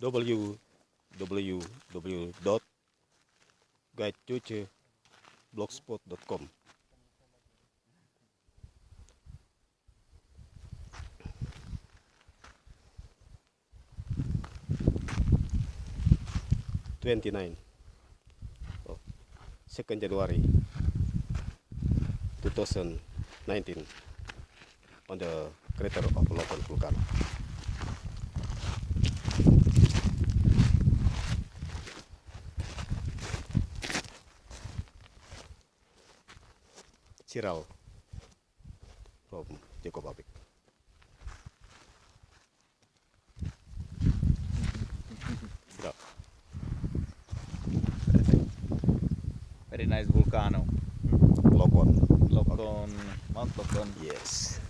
www.guidejotjelala.blogspot.com. 29 oh, 2nd January 2019 on the crater of Lokon volcano. Chiral from Jacobabic. Very nice volcano. Lokon. Lokon, Mount Lokon. Yes.